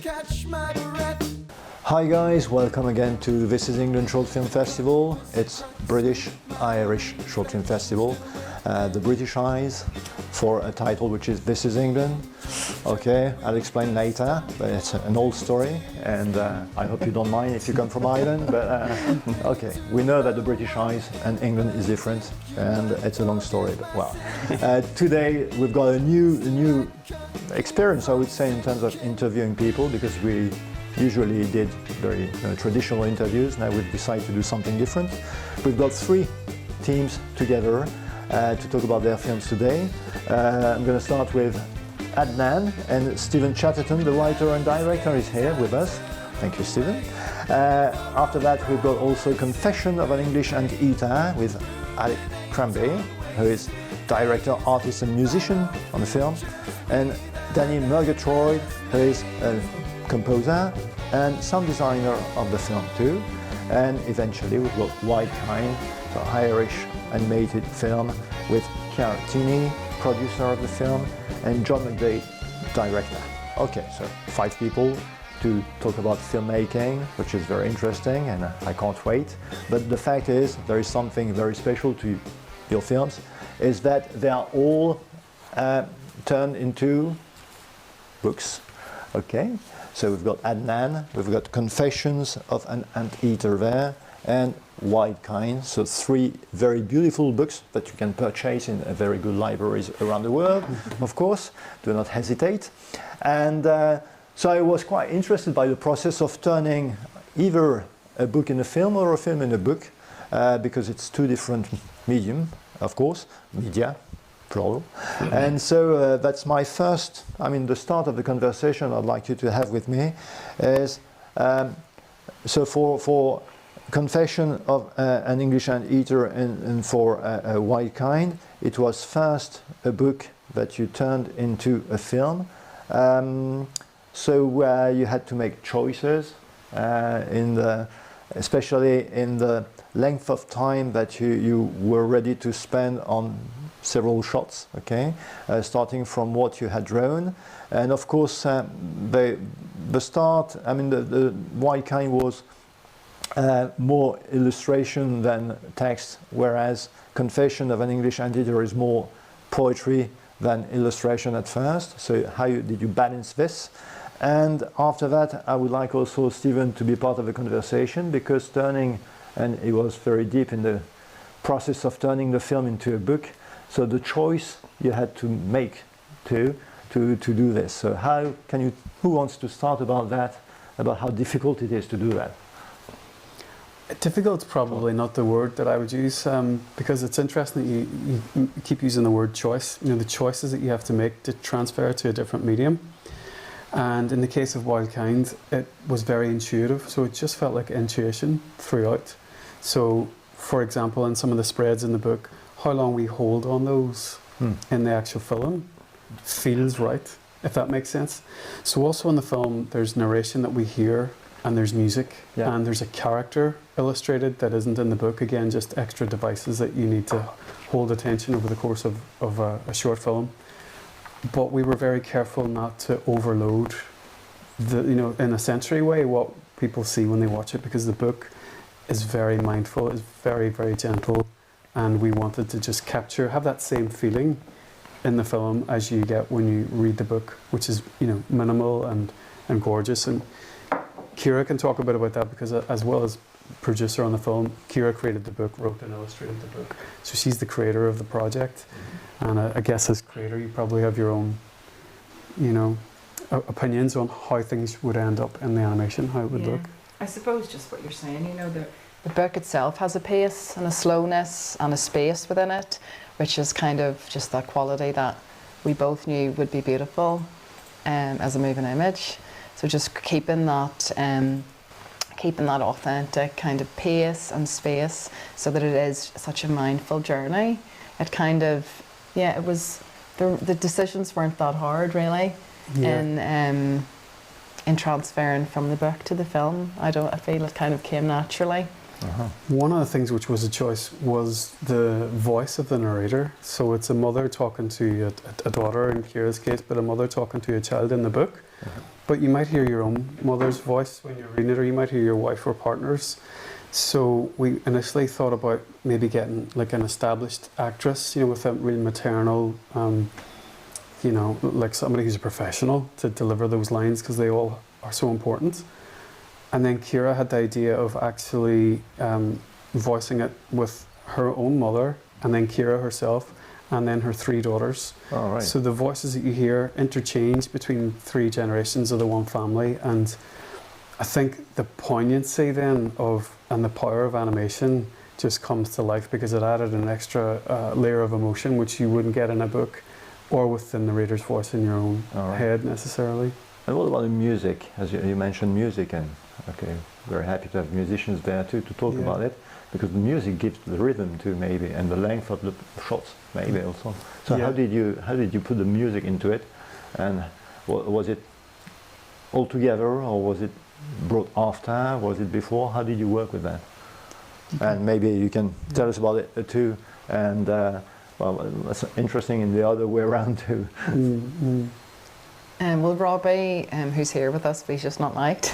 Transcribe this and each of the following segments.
catch my breath. Hi guys, welcome again to This is England Short Film Festival. It's British-Irish Short Film Festival. The British Eyes for a title which is This is England. Okay, I'll explain later, but it's an old story and I hope you don't mind if you come from Ireland, but okay, we know that the British Eyes and England is different and it's a long story, but well. Today we've got a new experience, I would say, in terms of interviewing people, because we usually did very traditional interviews. Now we've decided to do something different. We've got three teams together to talk about their films today. I'm going to start with Adnan, and Stephen Chatterton, the writer and director, is here with us. Thank you, Stephen. After that, we've got also Confession of an English Anteater with Crumbie, who is director, artist and musician on the film, and Danny Murgatroyd, who is a composer and sound designer of the film too. And eventually we've got Wildkind, the Irish animated film with Ciara, Tinney, producer of the film, and John McDaid, director. Okay, so 5 people to talk about filmmaking, which is very interesting and I can't wait. But the fact is, there is something very special to your films, is that they are all turned into books. Okay, so we've got Adnan, we've got Confessions of an Anteater there, and Wildkind. So 3 very beautiful books that you can purchase in very good libraries around the world, of course. Do not hesitate. And so I was quite interested by the process of turning either a book in a film or a film in a book, because it's 2 different medium, of course, media. Plural. And so that's my first, the start of the conversation I'd like you to have with me is, so for Confession of an English Anteater and for Wildkind, it was first a book that you turned into a film. So you had to make choices, especially in the length of time that you were ready to spend on several shots, okay, starting from what you had drawn. And of course the start, the Wildkind was more illustration than text, whereas Confession of an English Anteater is more poetry than illustration at first. So how did you balance this? And after that, I would like also Stephen to be part of the conversation, because turning, and he was very deep in the process of turning the film into a book. So the choice you had to make to do this. So who wants to start about that, about how difficult it is to do that? Difficult is probably not the word that I would use, because it's interesting that you keep using the word choice. The choices that you have to make to transfer to a different medium. And in the case of Wildkind, it was very intuitive, so it just felt like intuition throughout. So, for example, in some of the spreads in the book, how long we hold on those in the actual film feels right, if that makes sense. So also in the film, there's narration that we hear, and there's music, and there's a character illustrated that isn't in the book. Again, just extra devices that you need to hold attention over the course of a short film. But we were very careful not to overload in a sensory way what people see when they watch it, because the book is very mindful, is very, very gentle, and we wanted to just have that same feeling in the film as you get when you read the book, which is minimal and gorgeous. And Ciara can talk a bit about that, because as well as producer on the film, Ciara created the book, wrote and illustrated the book. So she's the creator of the project. And I guess as creator, you probably have your own, opinions on how things would end up in the animation, how it would look. I suppose just what you're saying, the book itself has a pace and a slowness and a space within it, which is kind of just that quality that we both knew would be beautiful as a moving image. So just keeping that authentic kind of pace and space, so that it is such a mindful journey. It kind of, it was, the decisions weren't that hard really in transferring from the book to the film. I feel it kind of came naturally. One of the things which was a choice was the voice of the narrator. So it's a mother talking to a daughter in Ciara's case, but a mother talking to a child in the book. But you might hear your own mother's voice when you're reading it, or you might hear your wife or partner's. So we initially thought about maybe getting like an established actress, you know, with a real maternal, you know, like somebody who's a professional to deliver those lines, because they all are so important. And then Ciara had the idea of actually voicing it with her own mother, and then Ciara herself, and then her 3 daughters. All right. So the voices that you hear interchange between 3 generations of the one family, and I think the poignancy then of, and the power of animation just comes to life, because it added an extra layer of emotion which you wouldn't get in a book or with the narrator's voice in your own head necessarily. And what about the music? As you mentioned music, and okay, we're happy to have musicians there too to talk about it, because the music gives the rhythm too, maybe, and the length of the shots maybe also. So how did you put the music into it, and was it all together, or was it brought after? Was it before? How did you work with that? And maybe you can tell us about it too. And well, that's interesting in the other way around too. Well, Robbie, who's here with us, but he's just not mic'd,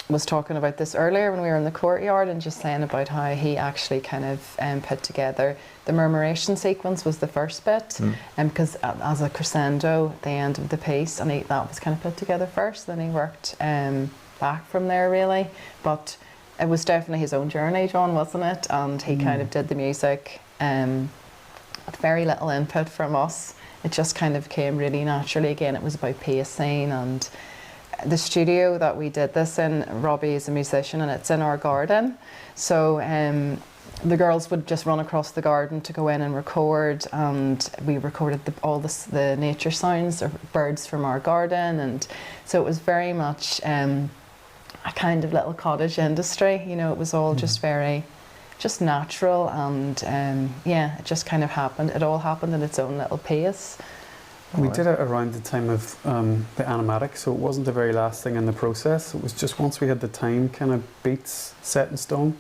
was talking about this earlier when we were in the courtyard, and just saying about how he actually kind of put together the murmuration sequence was the first bit, because as a crescendo at the end of the piece, and that was kind of put together first, then he worked back from there really. But it was definitely his own journey, John, wasn't it? And he kind of did the music with very little input from us. It just kind of came really naturally. Again, it was about pacing, and the studio that we did this in, Robbie is a musician, and it's in our garden. So the girls would just run across the garden to go in and record, and we recorded all the nature sounds of birds from our garden. And so it was very much a kind of little cottage industry, you know. It was all just very natural, and yeah, it just kind of happened. It all happened in its own little pace. We did it around the time of the animatic, so it wasn't the very last thing in the process. It was just once we had the time kind of beats set in stone,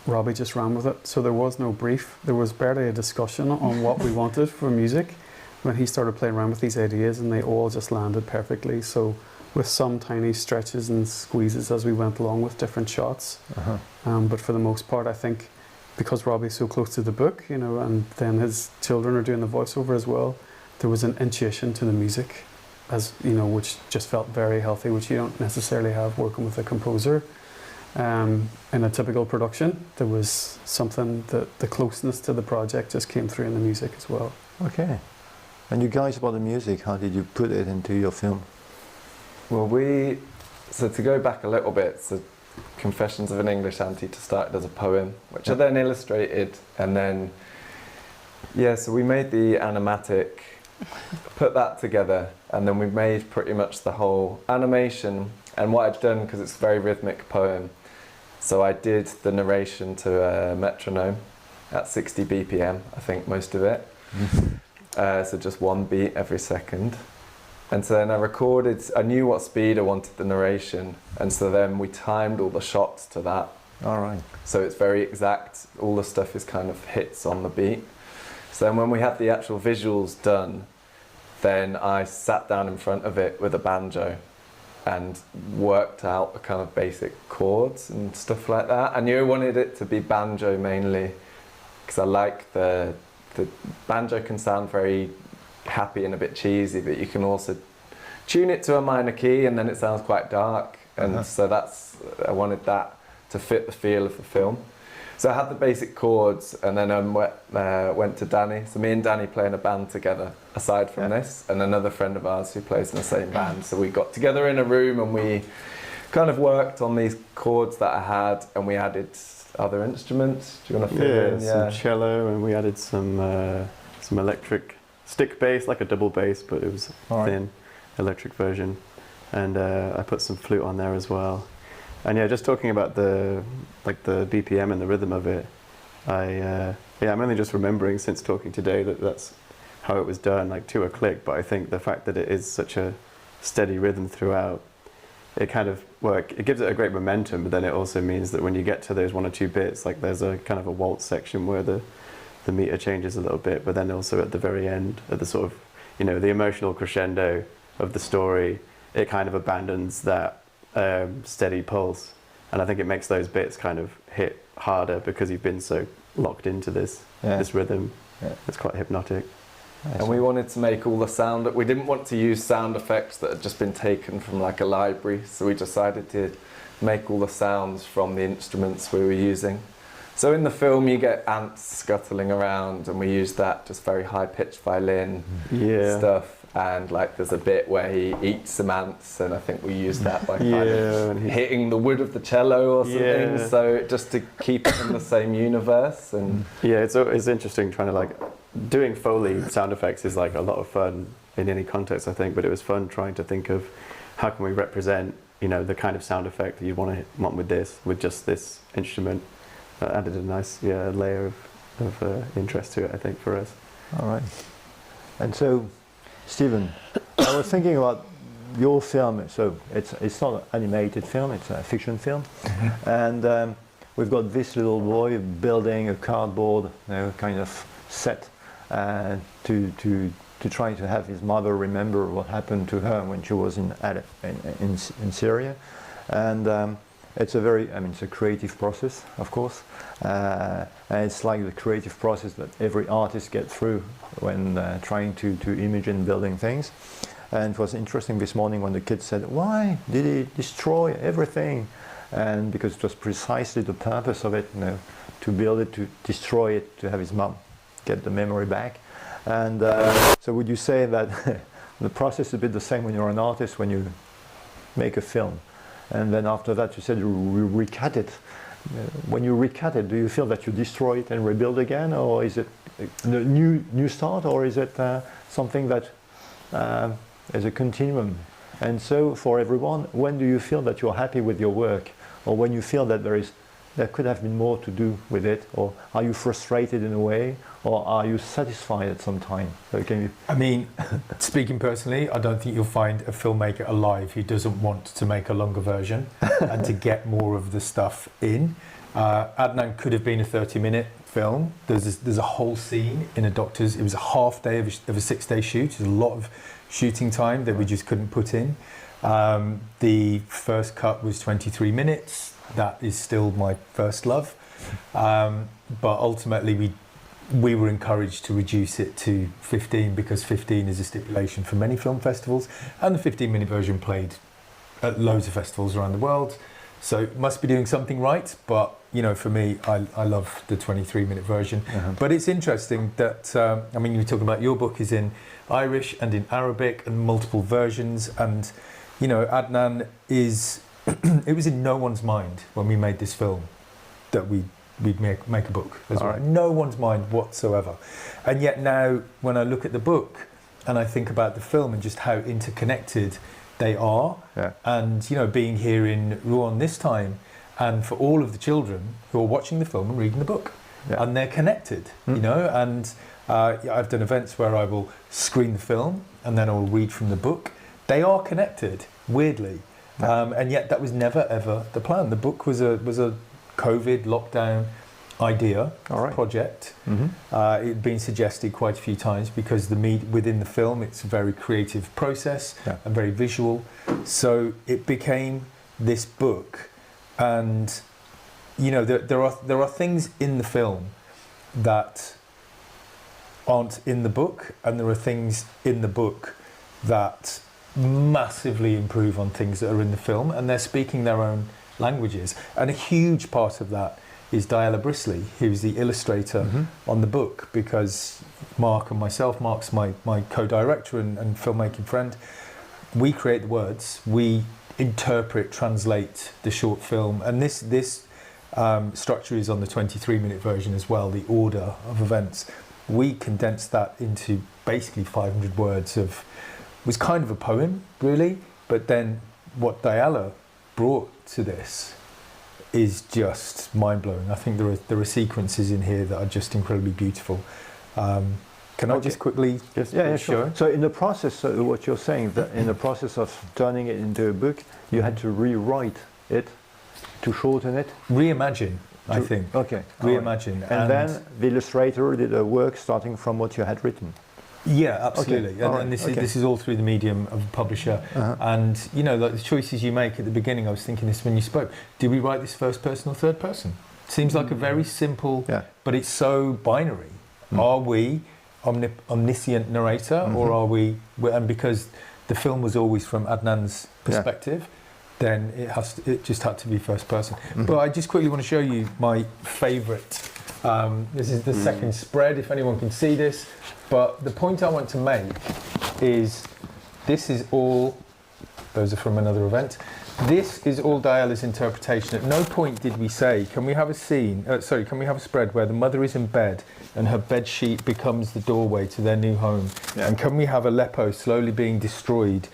Robbie just ran with it. So there was no brief. There was barely a discussion on what we wanted for music when he started playing around with these ideas, and they all just landed perfectly. So with some tiny stretches and squeezes as we went along with different shots. But for the most part, I think because Robbie's so close to the book, you know, and then his children are doing the voiceover as well, there was an intuition to the music, as you know, which just felt very healthy, which you don't necessarily have working with a composer. In a typical production, there was something that the closeness to the project just came through in the music as well. Okay. And you guys, about the music, how did you put it into your film? Well, so to go back a little bit, so Confessions of an English Auntie to start as a poem, which I then illustrated, and then, so we made the animatic, put that together, and then we made pretty much the whole animation. And what I'd done, because it's a very rhythmic poem, so I did the narration to a metronome at 60 BPM, I think most of it. So just one beat every second. And so then I knew what speed I wanted the narration, and so then we timed all the shots to that. All right. So it's very exact, all the stuff is kind of hits on the beat. So then when we had the actual visuals done, then I sat down in front of it with a banjo and worked out the kind of basic chords and stuff like that. I knew I wanted it to be banjo mainly, because I like the banjo can sound very happy and a bit cheesy, but you can also tune it to a minor key and then it sounds quite dark, and so I wanted that to fit the feel of the film. So I had the basic chords, and then I went to Danny. So me and Danny play in a band together, aside from this, and another friend of ours who plays in the same band. So we got together in a room and we kind of worked on these chords that I had, and we added other instruments. Do you want to fill in? Some cello, and we added some electric stick bass, like a double bass, but it was thin electric version. And I put some flute on there as well. And yeah, just talking about the BPM and the rhythm of it, I'm only just remembering since talking today that that's how it was done, like to a click. But I think the fact that it is such a steady rhythm throughout, it kind of it gives it a great momentum. But then it also means that when you get to those one or two bits, like there's a kind of a waltz section where the meter changes a little bit, but then also at the very end, at the sort of you know, the emotional crescendo of the story, it kind of abandons that steady pulse. And I think it makes those bits kind of hit harder because you've been so locked into this rhythm. Yeah. It's quite hypnotic. And we wanted to make all the sound, we didn't want to use sound effects that had just been taken from like a library, so we decided to make all the sounds from the instruments we were using. So in the film you get ants scuttling around, and we use that, just very high-pitched violin stuff. And like there's a bit where he eats some ants, and I think we used that by kind of hitting the wood of the cello or something, so just to keep it in the same universe. And it's interesting trying to like, doing Foley sound effects is like a lot of fun in any context, I think, but it was fun trying to think of how can we represent, you know, the kind of sound effect that you want with this, with just this instrument. Added a nice layer of interest to it, I think, for us. All right. And so, Stephen, I was thinking about your film. So it's not an animated film; it's a fiction film, and we've got this little boy building a cardboard, kind of set to try to have his mother remember what happened to her when she was in Syria, and it's a very, it's a creative process, of course, and it's like the creative process that every artist gets through when trying to imagine building things. And it was interesting this morning when the kids said, "Why did he destroy everything?" And because it was precisely the purpose of it, to build it, to destroy it, to have his mom get the memory back. And so would you say that the process is a bit the same when you're an artist, when you make a film? And then after that, you said you recut it. When you recut it, do you feel that you destroy it and rebuild again, or is it a new start, or is it something that is a continuum? And so, for everyone, when do you feel that you're happy with your work, or when you feel that there could have been more to do with it, or are you frustrated in a way, or are you satisfied at some time? So can you... I mean, speaking personally, I don't think you'll find a filmmaker alive who doesn't want to make a longer version and to get more of the stuff in. Adnan could have been a 30-minute film. There's a whole scene in a doctor's. It was a half day of a 6-day shoot. There's a lot of shooting time that we just couldn't put in. The first cut was 23 minutes. That is still my first love. But ultimately we were encouraged to reduce it to 15 because 15 is a stipulation for many film festivals, and the 15-minute version played at loads of festivals around the world. So it must be doing something right, but for me, I love the 23-minute version. But it's interesting that, you were talking about your book is in Irish and in Arabic and multiple versions, and Adnan is, it was in no one's mind when we made this film that we'd make a book as well. No one's mind whatsoever. And yet now, when I look at the book and I think about the film and just how interconnected they are, and being here in Rouen this time, and for all of the children who are watching the film and reading the book, and they're connected, and I've done events where I will screen the film and then I'll read from the book. They are connected, weirdly, and yet that was never ever the plan. The book was a COVID lockdown idea, project. It had been suggested quite a few times because within the film it's a very creative process and very visual. So it became this book, and there are things in the film that aren't in the book, and there are things in the book that massively improve on things that are in the film, and they're speaking their own languages. And a huge part of that is Diala Brisley, who's the illustrator on the book, because Mark and myself, Mark's my co-director and filmmaking friend, we create the words, we interpret, translate the short film, and this structure is on the 23-minute version as well, the order of events. We condensed that into basically 500 words was kind of a poem, really, but then what Diala brought to this is just mind-blowing. I think there are sequences in here that are just incredibly beautiful. Can I just quickly... Sure. So in the process, what you're saying, that in the process of turning it into a book, you had to rewrite it, to shorten it? Reimagine, I think. Okay. Reimagine. And then the illustrator did a work starting from what you had written? Yeah, absolutely. Okay. All right. And this Okay. is all through the medium of a publisher. And you know, like the choices you make at the beginning. I was thinking this when you spoke. Did we write this first person or third person? Seems like a very simple, but it's so binary. Are we omniscient narrator, or are we? And because the film was always from Adnan's perspective, then it just had to be first person. But I just quickly want to show you my favourite. This is the second spread, if anyone can see this. But the point I want to make is this is all, those are from another event, this is all Diala's interpretation. At no point did we say, can we have a scene, can we have a spread where the mother is in bed and her bed sheet becomes the doorway to their new home? And can we have Aleppo slowly being destroyed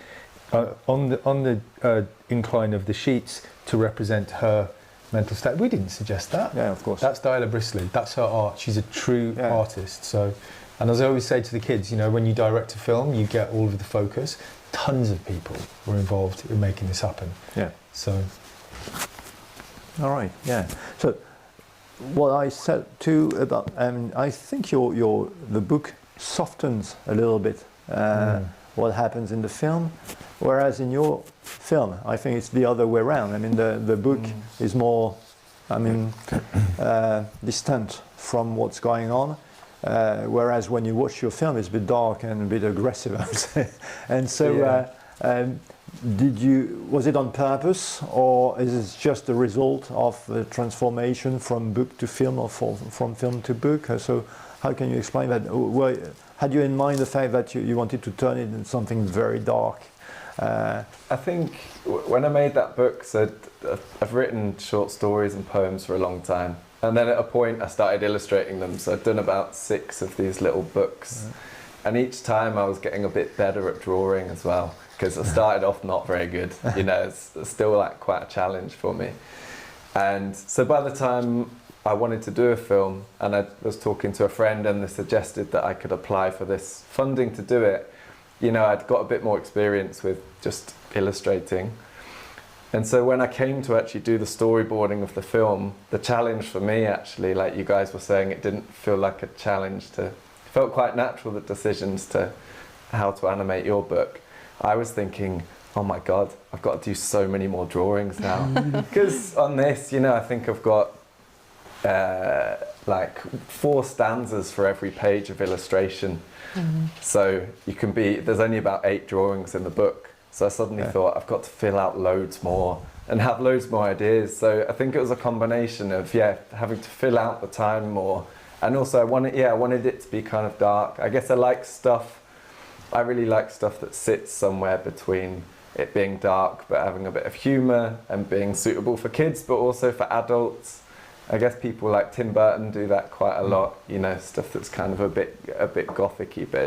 on the incline of the sheets to represent her mental state? We didn't suggest that. Yeah, of course. That's Diala Brisley. That's her art. She's a true artist. So, and as I always say to the kids, you know, when you direct a film, you get all of the focus. Tons of people were involved in making this happen. Yeah. So. All right. Yeah. So, what I said too about, I think the book softens a little bit what happens in the film, whereas in your film, I think it's the other way around. I mean, the book is more, distant from what's going on. Whereas when you watch your film, it's a bit dark and a bit aggressive, I would say. And so, was it on purpose, or is it just a result of the transformation from book to film, or from film to book? So, how can you explain that? Had you in mind the fact that you wanted to turn it into something very dark? I think when I made that book, so I've written short stories and poems for a long time. And then at a point I started illustrating them, so I'd done about 6 of these little books. And each time I was getting a bit better at drawing as well, because I started off not very good. You know, it's still like quite a challenge for me. And so by the time I wanted to do a film, and I was talking to a friend and they suggested that I could apply for this funding to do it, you know, I'd got a bit more experience with just illustrating. And so when I came to actually do the storyboarding of the film, the challenge for me actually, like you guys were saying, it didn't feel like a challenge it felt quite natural, the decisions to how to animate your book. I was thinking, oh my God, I've got to do so many more drawings now. Because on this, you know, I think I've got like 4 stanzas for every page of illustration. So there's only about 8 drawings in the book. So I suddenly thought I've got to fill out loads more and have loads more ideas. So I think it was a combination of having to fill out the time more, and also I wanted it to be kind of dark. I guess I really like stuff that sits somewhere between it being dark but having a bit of humour and being suitable for kids but also for adults. I guess people like Tim Burton do that quite a lot. You know, stuff that's kind of a bit gothic-y, but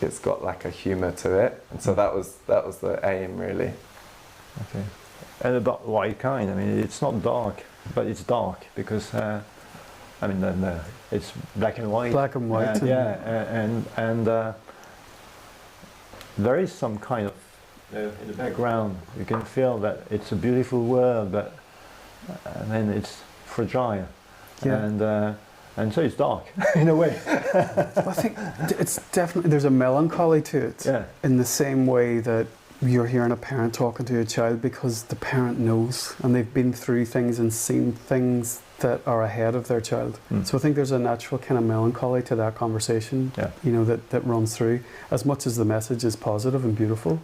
it's got like a humour to it, and so that was the aim really. Okay. And about Wildkind, I mean, it's not dark, but it's dark because it's black and white. Black and white. And there is some kind of in the background. You can feel that it's a beautiful world, but it's fragile. Yeah. And so it's dark in a way. I think it's definitely, there's a melancholy to it, in the same way that you're hearing a parent talking to a child because the parent knows and they've been through things and seen things that are ahead of their child. So I think there's a natural kind of melancholy to that conversation, you know, that runs through, as much as the message is positive and beautiful.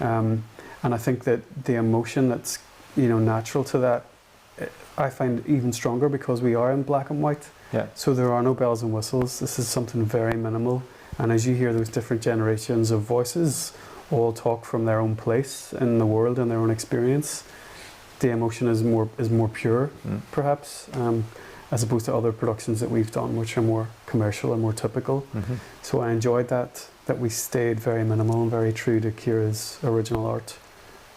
And I think that the emotion that's, you know, natural to that, I find even stronger because we are in black and white. So there are no bells and whistles. This is something very minimal. And as you hear those different generations of voices all talk from their own place in the world and their own experience, the emotion is more pure, perhaps, as opposed to other productions that we've done, which are more commercial and more typical. So I enjoyed that we stayed very minimal and very true to Ciara's original art,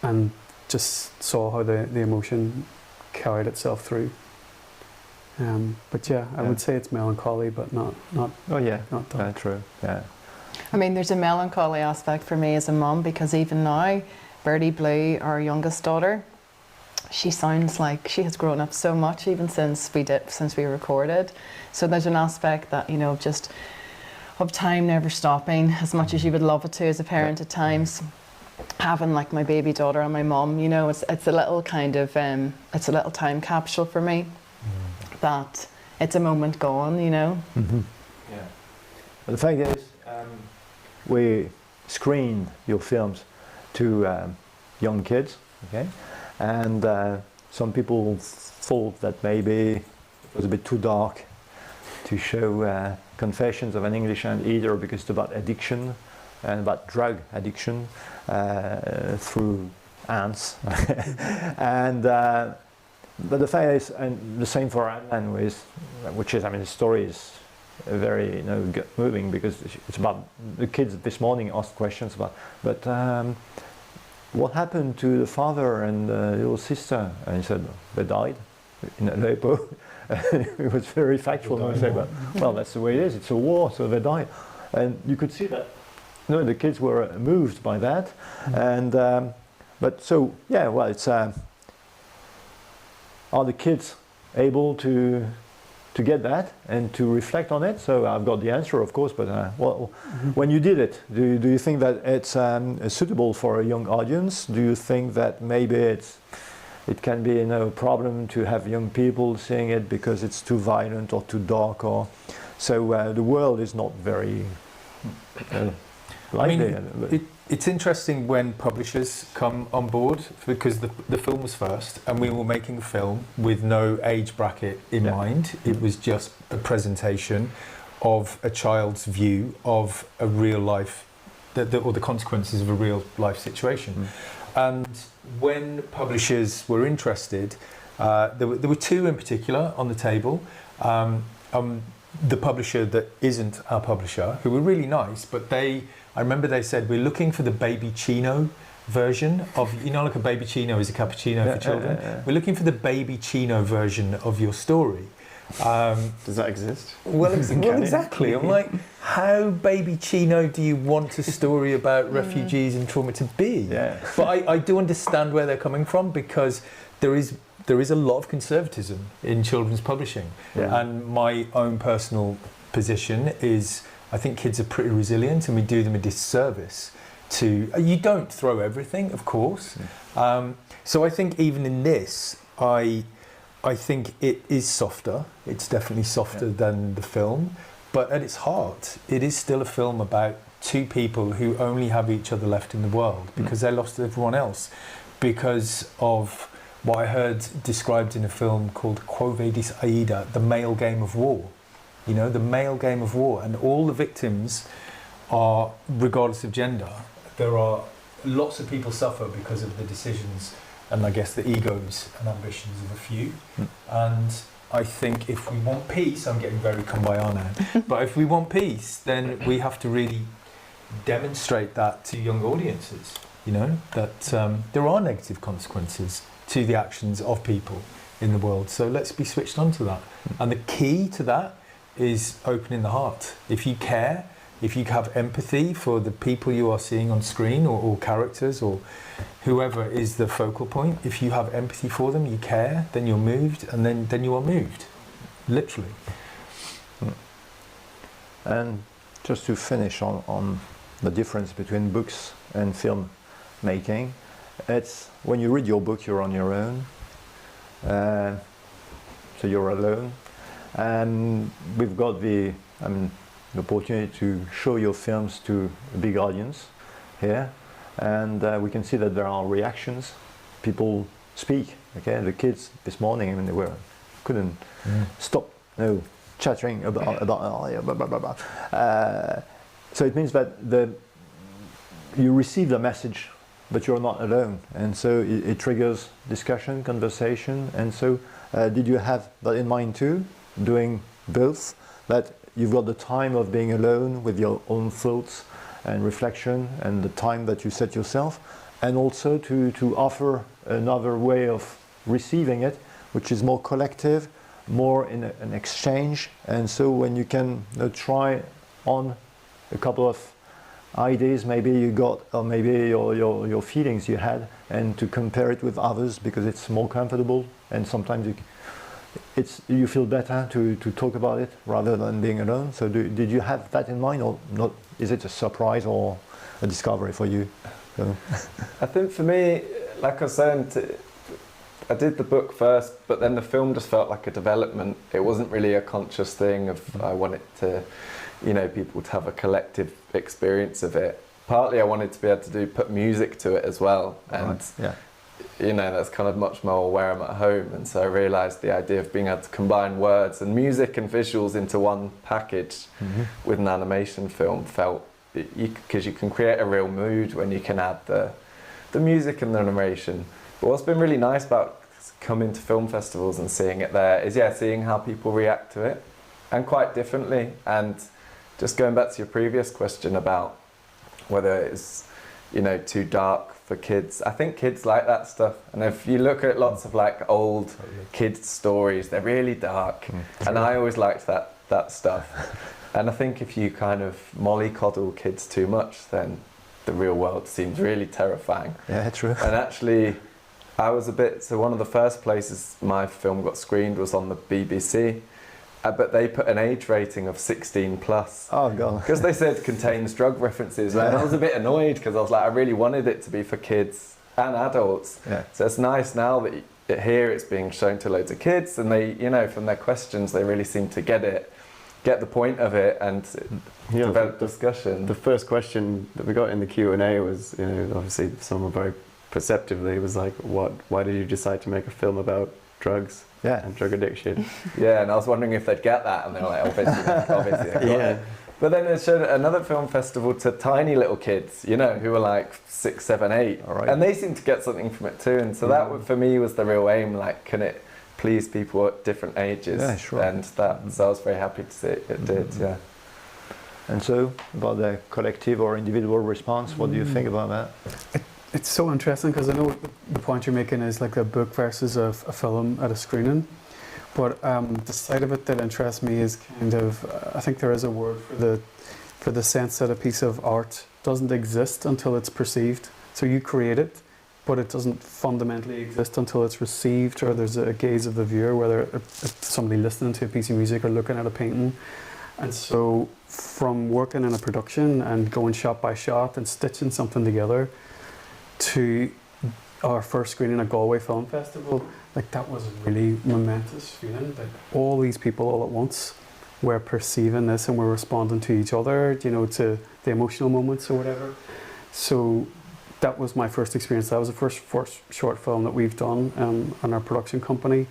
and just saw how the emotion carried itself through. But I would say it's melancholy, but not. Not dark. True. Yeah. I mean, there's a melancholy aspect for me as a mum, because even now, Birdie Blue, our youngest daughter, she sounds like she has grown up so much, even since we recorded. So there's an aspect that, you know, just of time never stopping as much as you would love it to as a parent at times. Having like my baby daughter and my mum, you know, it's a little kind of, it's a little time capsule for me that it's a moment gone, you know. Mm-hmm. Yeah. But the fact is, we screened your films to young kids, okay? And some people thought that maybe it was a bit too dark to show Confessions of an English Anteater because it's about addiction and about drug addiction through ants. And but the fact is, and the same for Adnan, which is, I mean, the story is very, you know, moving because it's about the kids this morning asked questions about, but what happened to the father and the little sister? And he said they died in Aleppo. It was very factual. And I said, well, that's the way it is. It's a war, so they died. And you could see that, you know, the kids were moved by that. And but so yeah, well, it's are the kids able to get that and to reflect on it? So I've got the answer, of course, but well, when you did it, do you think that it's suitable for a young audience? Do you think that maybe it can be, you know, a problem to have young people seeing it because it's too violent or too dark, or so the world is not very lively? I mean, it's interesting when publishers come on board because the film was first and we were making a film with no age bracket in mind. It was just a presentation of a child's view of a real life, or the consequences of a real life situation. And when publishers were interested, there were two in particular on the table. The publisher that isn't our publisher, who were really nice, but I remember they said, we're looking for the Baby Chino version of, you know, like a Baby Chino is a cappuccino for children. We're looking for the Baby Chino version of your story. Does that exist? Well, exactly. I'm like, how Baby Chino do you want a story about refugees and trauma to be? Yeah. But I do understand where they're coming from because there is a lot of conservatism in children's publishing. Yeah. And my own personal position is I think kids are pretty resilient and we do them a disservice to... You don't throw everything, of course. So I think even in this, I think it is softer. It's definitely softer than the film. But at its heart, it is still a film about two people who only have each other left in the world because they lost everyone else because of what I heard described in a film called Quo Vadis Aida, the male game of war. You know, the male game of war. And all the victims are, regardless of gender, there are lots of people suffer because of the decisions and I guess the egos and ambitions of a few. And I think if we want peace, I'm getting very kumbaya now, but if we want peace, then we have to really demonstrate that to young audiences, you know, that there are negative consequences to the actions of people in the world. So let's be switched on to that. And the key to that is opening the heart. If you care, if you have empathy for the people you are seeing on screen or characters or whoever is the focal point, if you have empathy for them, you care, then you're moved, and then you are moved, literally. And just to finish on the difference between books and film making, it's when you read your book, you're on your own, so you're alone, and we've got the opportunity to show your films to a big audience here, and we can see that there are reactions. People speak. Okay, the kids this morning, I mean, they couldn't stop chattering about blah, blah, blah, blah. So it means that you receive the message, but you're not alone, and so it triggers discussion, conversation. And so, did you have that in mind too, doing both? That you've got the time of being alone with your own thoughts and reflection, and the time that you set yourself, and also to offer another way of receiving it, which is more collective, more in an exchange. And so when you can try on a couple of ideas maybe you got, or maybe your feelings you had, and to compare it with others because it's more comfortable, and sometimes you feel better to talk about it rather than being alone. So did you have that in mind, or not? Is it a surprise or a discovery for you? So. I think for me, like I was saying, I did the book first, but then the film just felt like a development. It wasn't really a conscious thing of I wanted to, people to have a collective experience of it. Partly I wanted to be able to put music to it as well, and that's kind of much more where I'm at home. And so I realised the idea of being able to combine words and music and visuals into one package with an animation film felt, because you can create a real mood when you can add the music and the narration. But what's been really nice about coming to film festivals and seeing it there is, seeing how people react to it, and quite differently. And just going back to your previous question about whether it's, too dark for kids. I think kids like that stuff. And if you look at lots of like old kids' stories, they're really dark. And I always liked that stuff. And I think if you kind of mollycoddle kids too much, then the real world seems really terrifying. Yeah, true. And actually, one of the first places my film got screened was on the BBC. But they put an age rating of 16 plus. Oh God! Because they said contains drug references, and I was a bit annoyed because I was like, I really wanted it to be for kids and adults. Yeah. So it's nice now that here it's being shown to loads of kids, and they, from their questions, they really seem to get the point of it, and develop discussion. The first question that we got in the Q&A was, obviously someone very perceptively was like, why did you decide to make a film about drugs? And drug addiction. And I was wondering if they'd get that, and they were like, obviously I got it. But then it showed another film festival to tiny little kids, who were like 6, 7, 8, and they seemed to get something from it too. And so that for me was the real aim. Like, can it please people at different ages? Yeah, sure. And so I was very happy to see it did. Yeah. And so about the collective or individual response, what do you think about that? It's so interesting because I know the point you're making is like a book versus a film at a screening, but the side of it that interests me is kind of, I think there is a word for the sense that a piece of art doesn't exist until it's perceived. So you create it, but it doesn't fundamentally exist until it's received, or there's a gaze of the viewer, whether it's somebody listening to a piece of music or looking at a painting. And so from working in a production and going shot by shot and stitching something together, to our first screening at Galway Film Festival, like that was a really momentous feeling that all these people all at once were perceiving this and were responding to each other, to the emotional moments or whatever. So that was my first experience. That was the first short film that we've done on our production company.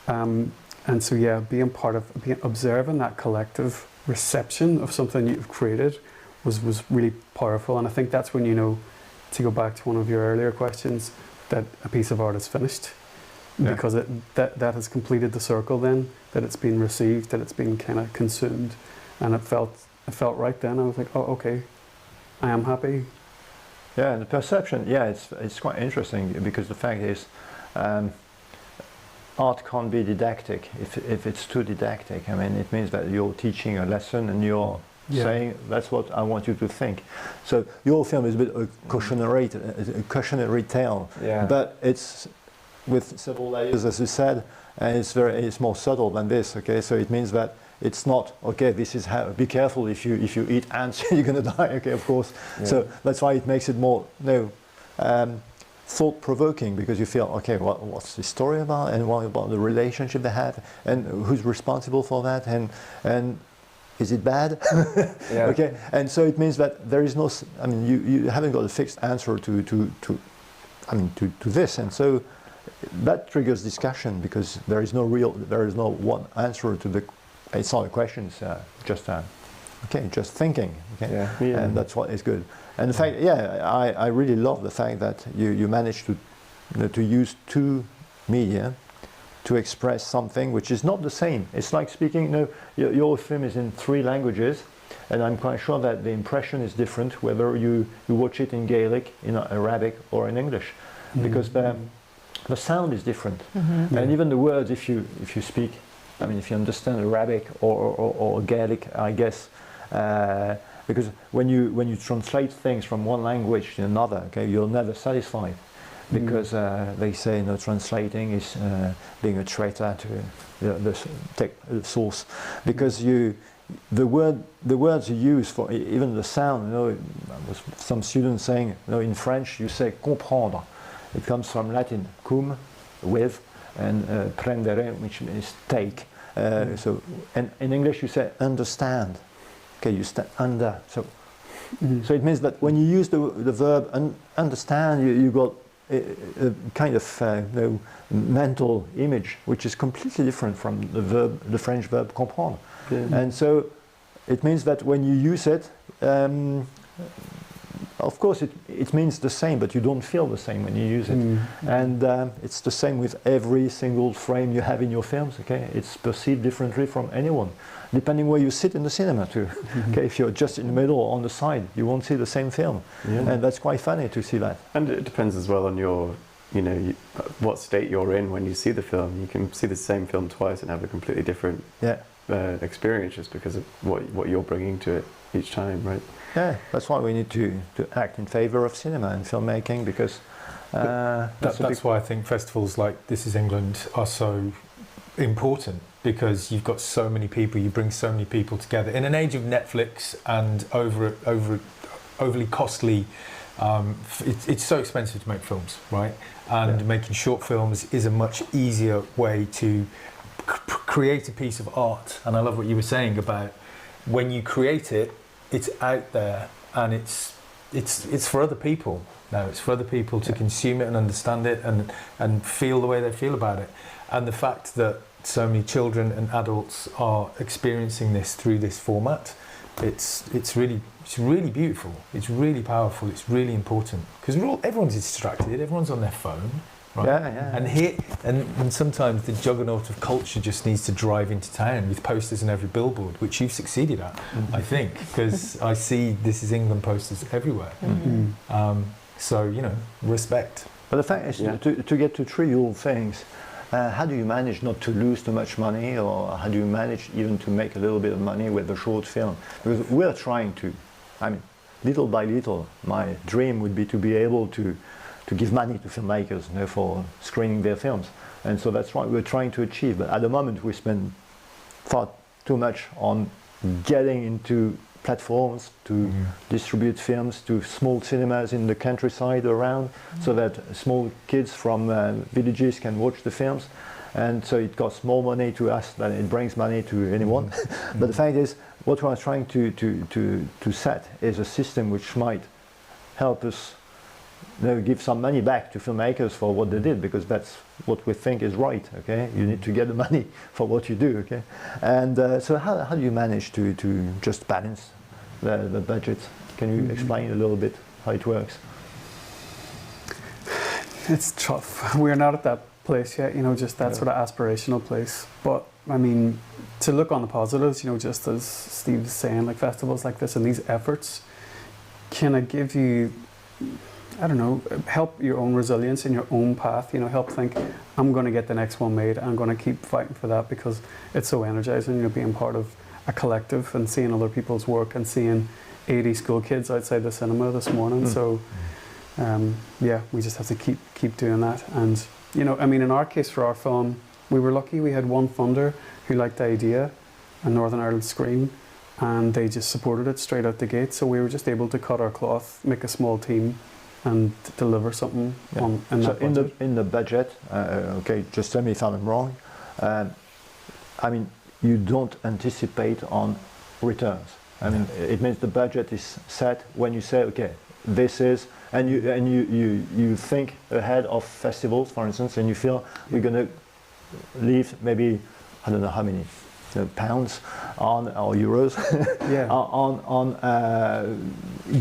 And so being part of, observing that collective reception of something you've created was really powerful. And I think that's when to go back to one of your earlier questions, that a piece of art is finished, because that has completed the circle then, that it's been received, that it's been kind of consumed, and it felt right then. I was like, oh, okay, I am happy. Yeah, the perception, it's quite interesting, because the fact is, art can't be didactic. If it's too didactic, I mean, it means that you're teaching a lesson and you're saying that's what I want you to think. So your film is a bit a cautionary tale, but it's with several layers, as you said, and it's more subtle than this. Okay, so it means that it's not this is how, be careful if you eat ants you're gonna die. Okay, of course. So that's why it makes it more thought-provoking, because you feel what's the story about, and what about the relationship they have, and who's responsible for that, and is it bad? Okay, and so it means that there is no. I mean, you haven't got a fixed answer to this, and so that triggers discussion, because there is no one answer to the. It's not a question. It's just thinking. Okay, and that's what is good. And the fact, I really love the fact that you managed to use two media to express something which is not the same. It's like speaking, your film is in 3 languages, and I'm quite sure that the impression is different whether you watch it in Gaelic, in Arabic, or in English, because the sound is different. And even the words, if you speak, I mean, if you understand Arabic or Gaelic, I guess, because when you translate things from one language to another, okay, you're never satisfied. because they say translating is being a traitor to the source, because the words you use for even the sound, some students saying, in French you say comprendre. It comes from Latin, cum, with, and prendere, which means take. So, and in English you say understand. Okay, you stand under. So it means that when you use the verb understand, you got a kind of mental image which is completely different from the French verb comprendre. And so it means that when you use it, of course it means the same, but you don't feel the same when you use it. And it's the same with every single frame you have in your films. Okay, it's perceived differently from anyone, depending where you sit in the cinema too. Okay, if you're just in the middle or on the side, you won't see the same film, and that's quite funny to see that. And it depends as well on your, what state you're in when you see the film. You can see the same film twice and have a completely different experience just because of what you're bringing to it each time, right? Yeah, that's why we need to act in favour of cinema and filmmaking, because that's why I think festivals like This Is England are so important, because you've got so many people, you bring so many people together. In an age of Netflix and overly costly, it's so expensive to make films, right? And making short films is a much easier way to create a piece of art. And I love what you were saying about when you create it, it's out there, and it's for other people now. It's for other people to consume it and understand it and feel the way they feel about it. And the fact that so many children and adults are experiencing this through this format, it's really beautiful. It's really powerful. It's really important, because everyone's distracted. Everyone's on their phone. Right? And sometimes the juggernaut of culture just needs to drive into town with posters on every billboard, which you've succeeded at, I think, because I see This Is England posters everywhere. So, respect. But the fact is, to get to trivial things, how do you manage not to lose too much money, or how do you manage even to make a little bit of money with the short film? Because we're trying to, little by little, my dream would be to be able to give money to filmmakers, for screening their films. And so that's what we're trying to achieve. But at the moment we spend far too much on getting into platforms to distribute films to small cinemas in the countryside around, so that small kids from villages can watch the films. And so it costs more money to us than it brings money to anyone. But the fact is, what we're trying to set is a system which might help us give some money back to filmmakers for what they did, because that's what we think is right. Okay, you need to get the money for what you do. Okay, and so how do you manage to just balance the budget? Can you explain a little bit how it works? It's tough. We're not at that place yet, just that sort of aspirational place. But I mean, to look on the positives, just as Steve was saying, like festivals like this and these efforts can give you, I don't know, help your own resilience in your own path, help think, I'm going to get the next one made, I'm going to keep fighting for that, because it's so energizing, being part of a collective and seeing other people's work and seeing 80 school kids outside the cinema this morning. So, we just have to keep doing that. And, in our case for our film, we were lucky we had one funder who liked the idea, a Northern Ireland Screen, and they just supported it straight out the gate. So we were just able to cut our cloth, make a small team, and deliver something in the budget. Okay, just tell me if I'm wrong. You don't anticipate on returns. It means the budget is set when you say, okay, this is, and you think ahead of festivals, for instance, and you feel we're going to leave maybe, I don't know how many pounds on, or euros on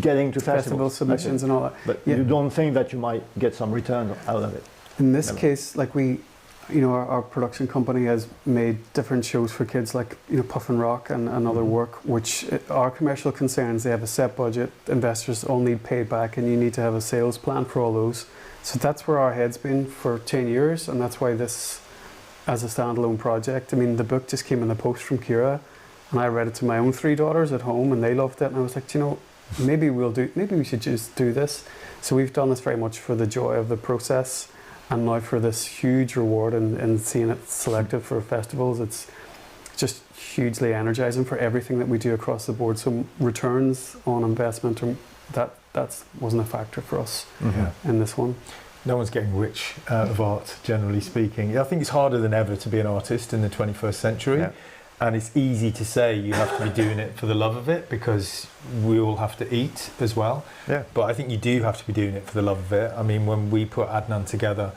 getting to festival submissions and all that. But you don't think that you might get some return out of it? In this case, like our production company has made different shows for kids, like Puff and Rock and other work, which are commercial concerns. They have a set budget, investors all need paid back, and you need to have a sales plan for all those. So that's where our head's been for 10 years, and that's why this, as a standalone project, the book just came in the post from Ciara, and I read it to my own 3 daughters at home, and they loved it, and I was like, maybe we should just do this. So we've done this very much for the joy of the process, and now for this huge reward in seeing it selected for festivals. It's just hugely energizing for everything that we do across the board. So returns on investment, that wasn't a factor for us in this one. No one's getting rich out of art, generally speaking. I think it's harder than ever to be an artist in the 21st century. Yeah. And it's easy to say you have to be doing it for the love of it, because we all have to eat as well. Yeah. But I think you do have to be doing it for the love of it. I mean, when we put Adnan together,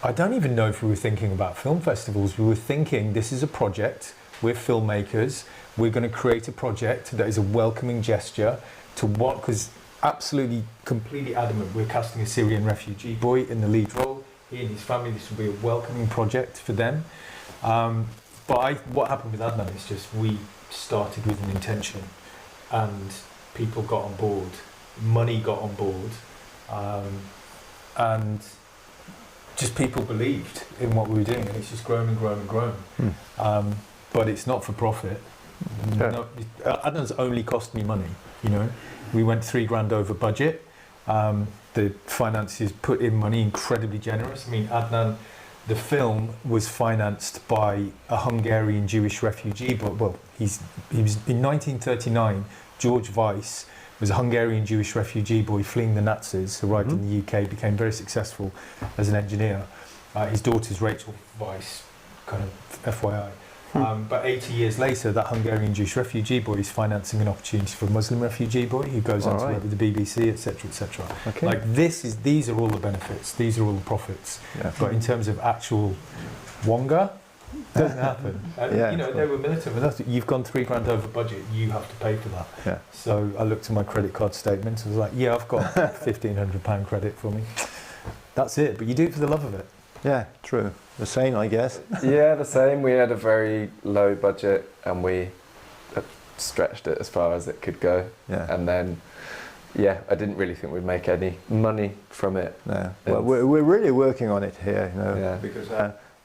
I don't even know if we were thinking about film festivals. We were thinking, this is a project, we're filmmakers, we're going to create a project that is a welcoming gesture to what, because absolutely, completely adamant, we're casting a Syrian refugee boy in the lead role. He and his family, this will be a welcoming project for them. But what happened with Adnan is just we started with an intention, and people got on board, money got on board, and just people believed in what we were doing, and it's just grown and grown and grown. But it's not for profit. Yeah. No, Adnan's only cost me money, you know. We went $3,000 over budget. The financiers put in money, incredibly generous. I mean, Adnan, the film was financed by a Hungarian Jewish refugee, but he was in 1939. George Weiss was a Hungarian Jewish refugee boy fleeing the Nazis, arrived in the UK, became very successful as an engineer. His daughter's Rachel Weiss, kind of FYI. But 80 years later, that Hungarian Jewish refugee boy is financing an opportunity for a Muslim refugee boy who goes on to work with the BBC, etc., etc. Okay. Like these are all the benefits, these are all the profits. Yeah. But in terms of actual wonga, doesn't happen. And, Yeah, you know, they were militant with us. You've gone $3,000 over budget, you have to pay for that. Yeah. So I looked at my credit card statement and was like, yeah, I've got £1,500 credit for me. That's it, but you do it for the love of it. Yeah, true. The same, I guess. Yeah, the same. We had a very low budget, and we stretched it as far as it could go. Yeah. And then, yeah, I didn't really think we'd make any money from it. No. Well, we're really working on it here, you know, Yeah. because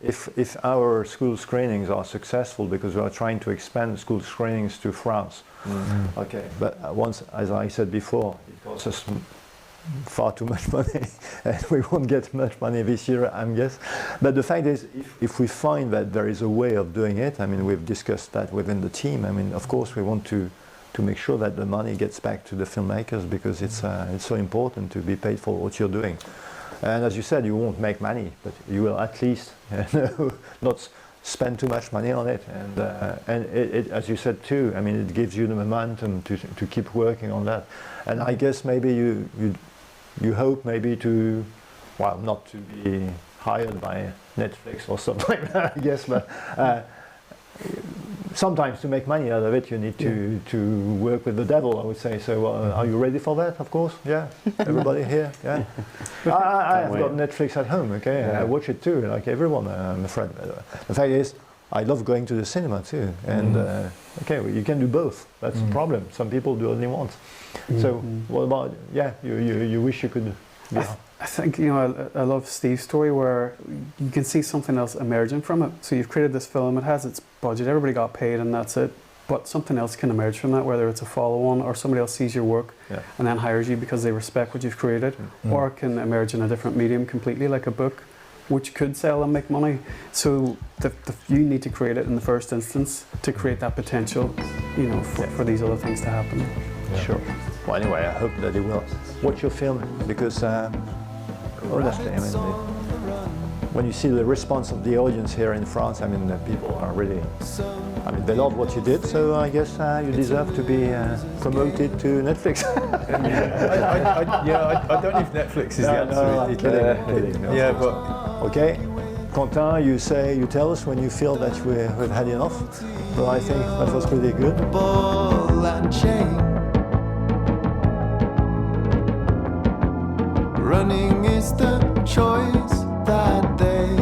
if our school screenings are successful, because we are trying to expand school screenings to France. Okay. But once, as I said before, it costs us far too much money, and we won't get much money this year, I guess. But the fact is, if we find that there is a way of doing it, I mean, we've discussed that within the team. I mean, of course, we want to make sure that the money gets back to the filmmakers, because it's so important to be paid for what you're doing. And as you said, you won't make money, but you will at least not spend too much money on it. And it, as you said too, I mean, it gives you the momentum to keep working on that. And I guess maybe you hope maybe to, well, not to be hired by Netflix or something like that, I guess, but sometimes to make money out of it, you need to work with the devil, I would say. So are you ready for that? Of course, yeah. Everybody here, yeah. I've got Netflix at home, okay. I watch it too, like everyone, I'm afraid. The fact is, I love going to the cinema too, and okay, well, you can do both. That's the problem. Some people do only once. So what about, you wish you could... I think, you know, I love Steve's story where you can see something else emerging from it. So you've created this film, it has its budget, everybody got paid and that's it. But something else can emerge from that, whether it's a follow-on or somebody else sees your work and then hires you because they respect what you've created, or it can emerge in a different medium completely, like a book, which could sell and make money. So you need to create it in the first instance to create that potential, you know, for these other things to happen. Yeah. Sure. Well, anyway, I hope that they will watch your film, because honestly, I mean, when you see the response of the audience here in France, I mean, the people are really, I mean, they love what you did, so I guess you deserve to be promoted to Netflix. I don't know if Netflix is the answer. I'm kidding. No. Yeah, but okay. Quentin, you tell us when you feel that we've had enough. But I think that was pretty good. Ball and chain. Running is the choice that they